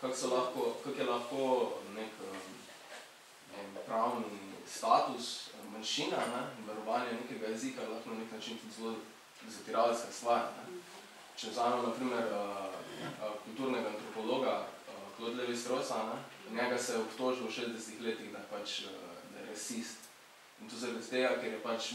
kako je lahko nek pravni status manjšina, varovanje nekega jezika lahko na nek način tudi zelo zatiralska stvar. Če vzamemo, na primer, kulturnega antropologa Claude Lévi-Straussa, njega se je obtožil v 60 letih, da je rasist. In to zaradi tega, ker je pač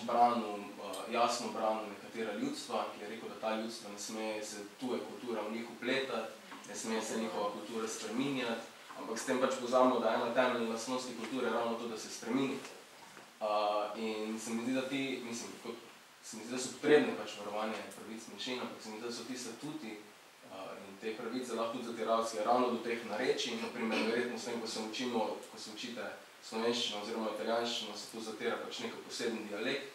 jasno branil nekatera ljudstva, ki je rekel, da ta ljudstva ne sme se tuje kultura v njih upletati, ne sme se njihova kultura spreminjati, ampak s tem pač pozamemo, da ena temeljna lastnosti kulture je ravno to, da se spremeni. In se mi zdi, da so potrebne pač varovanje pravic manjšin, ampak se mi zdi, da so ti statuti in te pravice lahko tudi zatiralske ravno do teh narečij. Naprimer, verjetno s tem, ko se učite slovenščino oziroma italijanščino, se tu zatira pač nek poseben dialekt,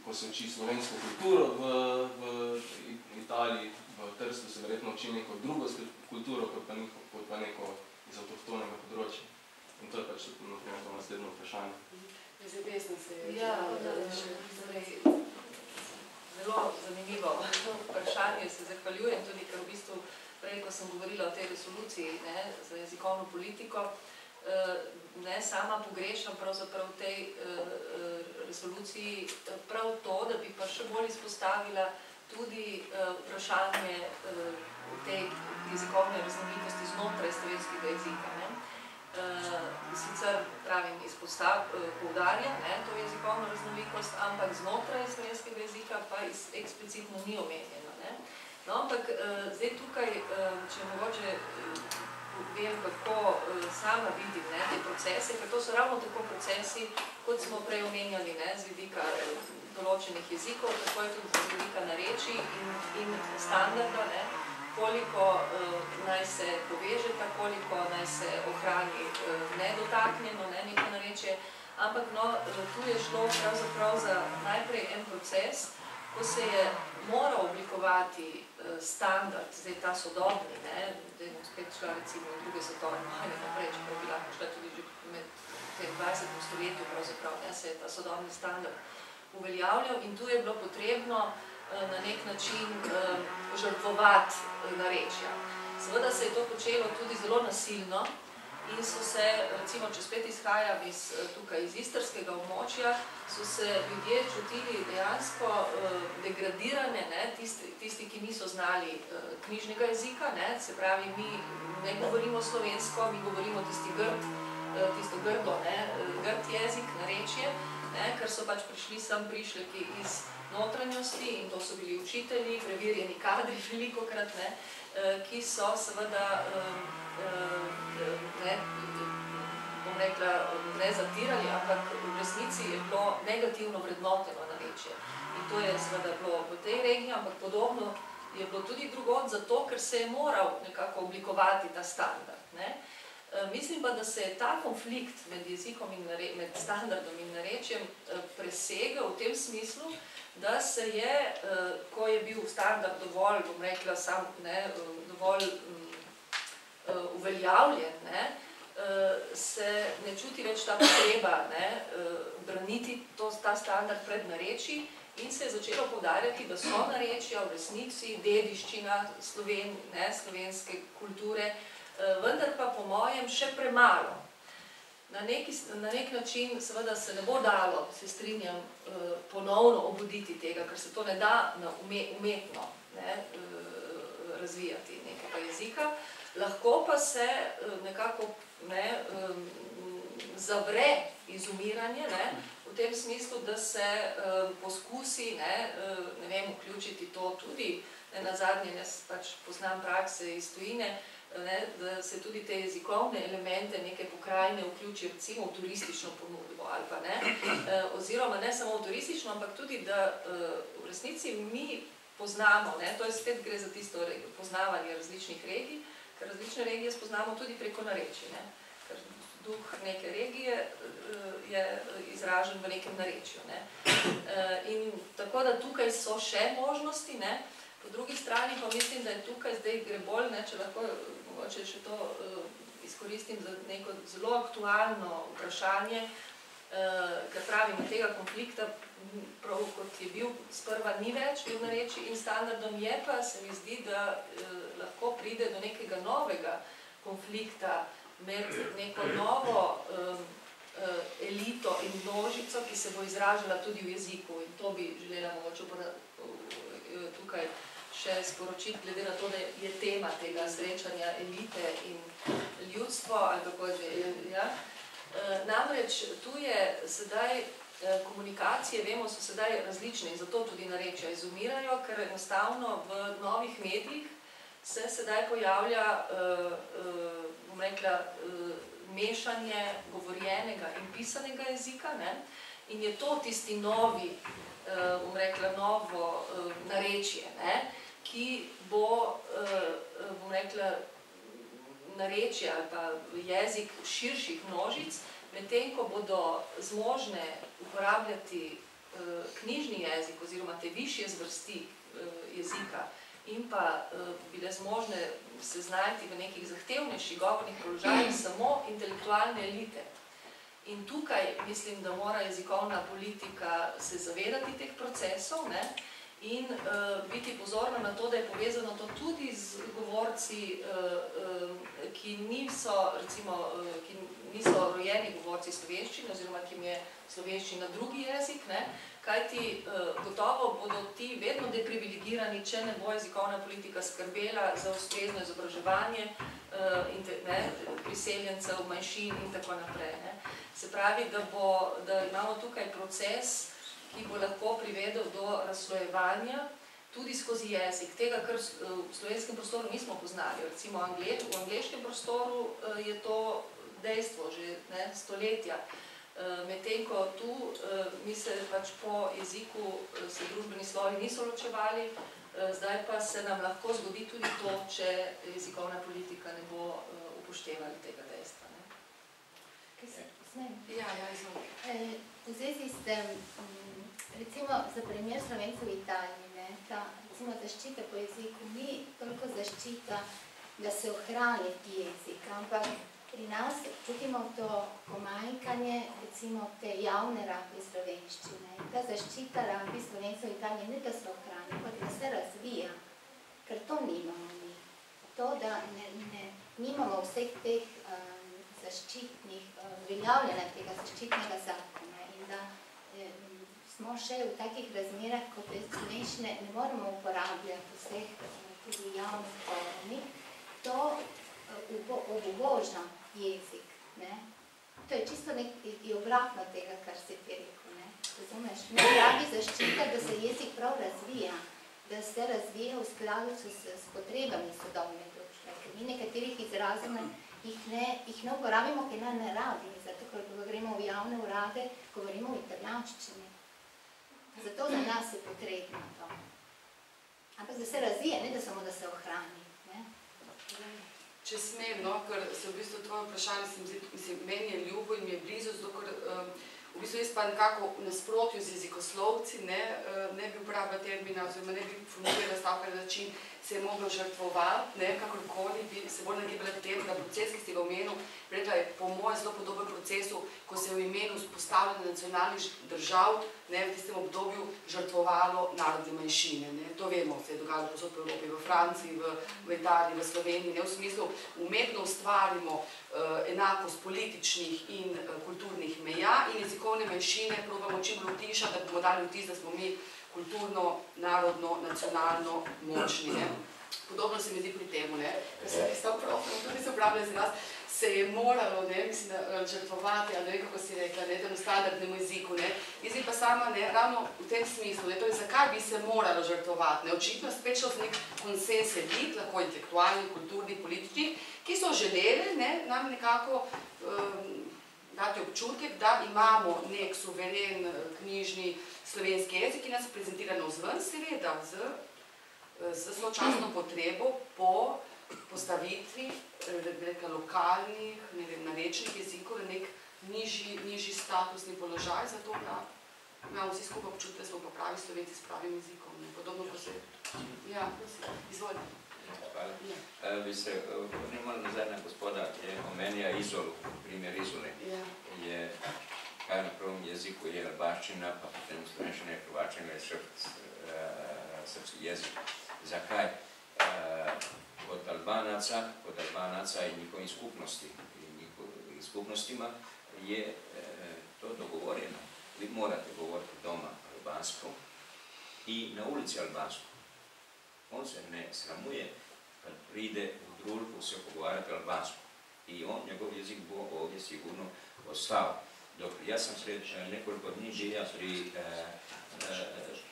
ko se uči slovensko kulturo v Italiji, v Trstu se verjetno uči neko drugo kulturo, kot pa neko iz avtohtonega področja. In to je pač to naslednjo vprašanje. Zelo zanimivo vprašanje, se zahvaljujem tudi, ker v bistvu prej, ko sem govorila o tej resoluciji za jezikovno politiko, sama pogrešam pravzaprav v tej resoluciji prav to, da bi pa še bolj izpostavila tudi vprašanje te jezikovne raznolikosti znotraj slovenskega jezika. Sicer pravim poudarja to jezikovno raznolikost, ampak znotraj slovenskega jezika pa eksplicitno ni omenjeno. No, ampak zdaj tukaj, če mogoče vem, kako sama vidim te procese, ker to so ravno tako procesi, kot smo prej omenjali, z vidika določenih jezikov, tako je tudi z vidika narečij in standarda, koliko naj se povežeta, koliko naj se ohrani nedotaknjeno, neko narečje, ampak tu je šlo pravzaprav za najprej en proces, ko se je moral oblikovati standard, zdaj ta sodobni, zdaj bom spet šla recimo v druge svetovne vojne naprej, čeprav bi lahko šla tudi že med 20. stoletju pravzaprav, se je ta sodobni standard uveljavljal in tu je bilo potrebno na nek način žrtvovati narečja. Seveda se je to počelo tudi zelo nasilno in so se, recimo, če spet izhajam tukaj iz istrskega območja, so se ljudje čutili dejansko degradirane, tisti, ki niso znali knjižnega jezika, se pravi, mi ne govorimo slovensko, mi govorimo tisto grdo, grd jezik, narečje, ker so pač prišleki iz notranjosti in to so bili učitelji, preverjeni kadri velikokrat, ki so seveda, bom rekla, ne zatirali, ampak v resnici je bilo negativno vrednoteno narečje. In to je seveda bilo v tej regiji, ampak podobno je bilo tudi drugod, zato ker se je moral nekako oblikovati ta standard. Mislim pa, da se je ta konflikt med standardom in narečjem presegel v tem smislu, da se je, ko je bil standard dovolj, bom rekla, dovolj uveljavljen, se ne čuti več ta potreba braniti ta standard pred narečji in se je začelo poudarjati, da so narečja v resnici dediščina slovenske kulture, vendar pa po mojem še premalo. Na nek način seveda se ne bo dalo, se strinjam, ponovno obuditi tega, ker se to ne da umetno razvijati nekega jezika, lahko pa se nekako zavre izumiranje v tem smislu, da se poskusi vključiti to tudi, nazadnje jaz pač poznam prakse iz tujine, da se tudi te jezikovne elemente neke pokrajine vključi recimo v turistično ponudbo ali pa oziroma ne samo v turistično, ampak tudi, da v resnici mi poznamo, to je spet gre za tisto poznavanje različnih regij, ker različne regije spoznamo tudi preko narečij, ker duh neke regije je izražen v nekem narečju. In tako da tukaj so še možnosti, po drugi strani pa mislim, da je tukaj zdaj gre bolj, če lahko mogoče še to izkoristim za neko zelo aktualno vprašanje, ker pravim, tega konflikta, prav kot je bil, sprva ni več bil narečij in standardom, je pa, se mi zdi, da lahko pride do nekega novega konflikta med neko novo elito in množico, ki se bo izražala tudi v jeziku. In to bi želela mogoče tukaj še sporočiti, glede na to, da je tema tega srečanja elite in ljudstvo, ali kako že, ja. Namreč tu je sedaj komunikacije, vemo, so sedaj različne in zato tudi narečja izumirajo, ker enostavno v novih medijih se sedaj pojavlja, bom rekla, mešanje govorjenega in pisanega jezika, ne? In je to tisti novi, bom rekla, novo narečje, ne? Ki bo, bom rekla, narečje ali pa jezik širših množic, medtem ko bodo zmožne uporabljati knjižni jezik oziroma te višje zvrsti jezika in pa bile zmožne se znajti v nekih zahtevnejših govornih položajih samo intelektualne elite. In tukaj mislim, da mora jezikovna politika se zavedati teh procesov, ne? In biti pozorna na to, da je povezano to tudi z govorci, ki niso, recimo, ki niso rojeni govorci slovenščine, oziroma ki jim je slovenščina drugi jezik, ne? Kajti gotovo bodo ti vedno deprivilegirani, če ne bo jezikovna politika skrbela za ustrezno izobraževanje priseljencev, manjšin in tako naprej. Ne? Se pravi, da imamo tukaj proces, ki bo lahko privedel do razslojevanja tudi skozi jezik. Tega, kar v slovenskem prostoru nismo poznali. Recimo v angleškem prostoru je to dejstvo že stoletja. Medtem ko tu mi se pač po jeziku se družbeni slovi niso ločevali, zdaj pa se nam lahko zgodi tudi to, če jezikovna politika ne bo upoštevali tega dejstva. Ja, izvolite. V zvezi s tem, recimo za primer Slovencev v Italiji, ta recimo zaščita po jeziku ni toliko zaščita, da se ohrani jezik, ampak pri nas čutimo to pomanjkanje, recimo te javne rabe slovenščine. Ta zaščita rabe Slovencev v Italiji ne da se ohrani, ampak da se razvija, ker to nimamo mi. To, da nimamo vseh teh zaščitnih, uveljavljanja tega zaščitnega zakona in da smo še v takih razmerah, kot te slovenščine ne moremo uporabljati vseh tudi javnih forumih, to obuboža jezik. To je čisto nekaj obratno tega, kar si ti rekel. Razumeš? Mi rabi zaščita, da se jezik prav razvija, da se razvija v skladu s potrebami sodobne družbe. Ker mi nekaterih izrazov jih ne uporabimo, ker ne rabi, zato ker gremo v javne urade, govorimo v italijanščini. Zato za nas je potrebno to. Ampak da se razvije, ne da samo da se ohrani. Če smem, ker se v bistvu tvoje vprašanje meni je ljubo in mi je blizu, zato ker v bistvu jaz pa nekako v nasprotju z jezikoslovci ne bi uporabila termina oziroma ne bi formulirala stavka na način, se je moglo žrtvovati, kakorkoli bi se bolj nagibala k temu, da proces, ki ste ga omenil, rekla je po mojem zelo podoben procesu, ko se je v imenu vzpostavljanja nacionalnih držav v tistem obdobju žrtvovalo narodne manjšine. To vemo, se je dogajalo posod po Evropi, v Franciji, v Italiji, v Sloveniji, v smislu umetno ustvarimo enakost političnih in kulturnih meja in jezikovne manjšine probamo čim bolj utišati, da bomo dali vtis, da smo mi kulturno, narodno, nacionalno močni. Podobno se mi zdi pri temu, ker se pisal profil, tudi se upravlja za nas, se je moralo, žrtvovati, ali ne vem, kako si rekla, temu standardnemu jeziku. Jaz bi pa sama ravno v tem smislu, torej zakaj bi se moralo žrtvovati? Očitno spet šel nek konsens elit, lahko intelektualnih, kulturnih, političnih, ki so želeli nam nekako dati občutek, da imamo nek suveren knjižni slovenski jezik, ki nas prezentira navzven, seveda z sočasno potrebo po postavitvi lokalnih, narečnih jezikov na nek nižji statusni položaj, zato da imamo vsi skupaj občutek, da smo pa pravi Slovenci s pravim jezikom. Podobno ko se... Ja, izvolite. Hvala. Bi se vrnil nazaj na gospoda, ki je omenja Izolu, primer Izole. Je, kaj na prvem jeziku je albaščina, pa potem slovenščina je hrvačina, je srpski jezik. Zakaj? Od kod Albanaca i njihovim skupnostima je to dogovoreno. Vi morate govoriti doma albanskom i na ulici albanskom. On se ne sramuje kad pride u družbu se pogovarati albanskom. I njegov jezik bo ovdje sigurno ostao. Dok ja sam nekoliko dni živio pri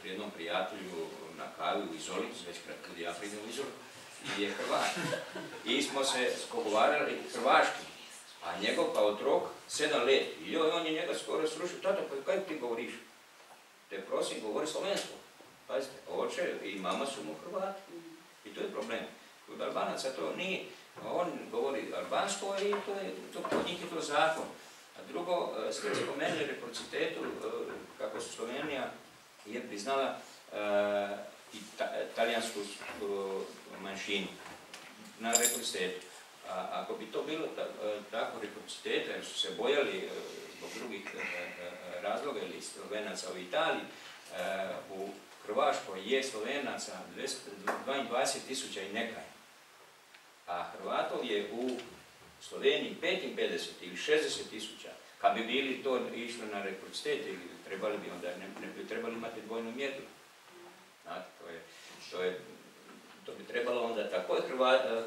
jednom prijatelju na kavi u Izoli, već kad ja pridem u Izolu, i je Hrvat. I smo se pogovarali hrvaški, a njegov kao otrok 7 let. I on je njega skoro srušio, tata, pa kaj ti govoriš? Te prosim, govori slovensko. Pazite, oče i mama su mu Hrvati. I to je problem. Kod Albanaca to nije. On govori albansko i kod njih je to zakon. A drugo, ste spomenuli reciprocitetu, kako Slovenija je priznala talijansku manjšinu na reciprocitetu. Ako bi to bilo tako reciprociteta, jer su se bojali zbog drugih razloga ili Slovenaca u Italiji, u Hrvaškoj je Slovenaca 22.000 i nekaj. A Hrvatov je u Sloveniji 55 ili 60.000. Kad bi bili to išli na reciprocitet, trebali bi onda, ne bi trebali imati dvojnu mjerilo. Znate, to bi trebalo onda tako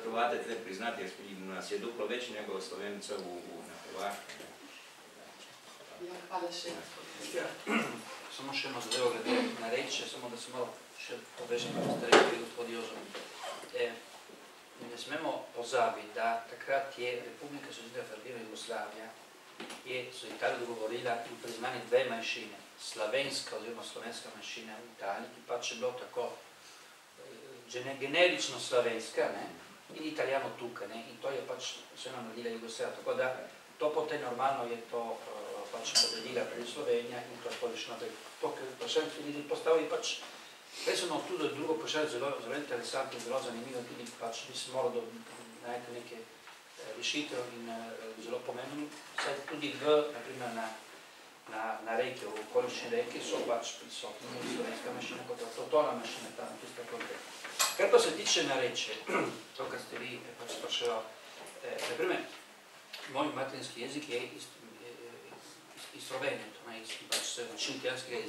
Hrvate priznati, jer nas je duplo veći nego Slovenica na Hrvaškoj. Samo še eno zadevo glede na reče, samo da se malo še povežem, kako ste rekli, gospod Jožo. Ne smemo pozabiti, da takrat je Republika Socialista Federativna Jugoslavija so Italija dogovorila in priznali dve manjšine, slavenska oziroma slovenska manjšina v Italiji, ki pač je bilo tako generično slovenska in italijano tukaj. In to je pač vse nam naredila Jugoslavija. Tako da to potem normalno je to pač podelila pred Slovenija in to je polično naprej. To, kar vprašanje ste ljudi postavili, pač resno tudi drugo vprašanje zelo interesantno, zelo zanimivo, tudi pač bi se moral najti neke rešitev in zelo pomembno. Saj tudi naprimer na reke, v okolični reke so pač prisotni slovenska manjšina kot avtohtona manjšina tam, tista konkretna. Kar pa se tiče nareče, to, kar ste vi pač spraševali, naprimer, moj materinski jezik je iz Slovenije, pač se učim italijanskega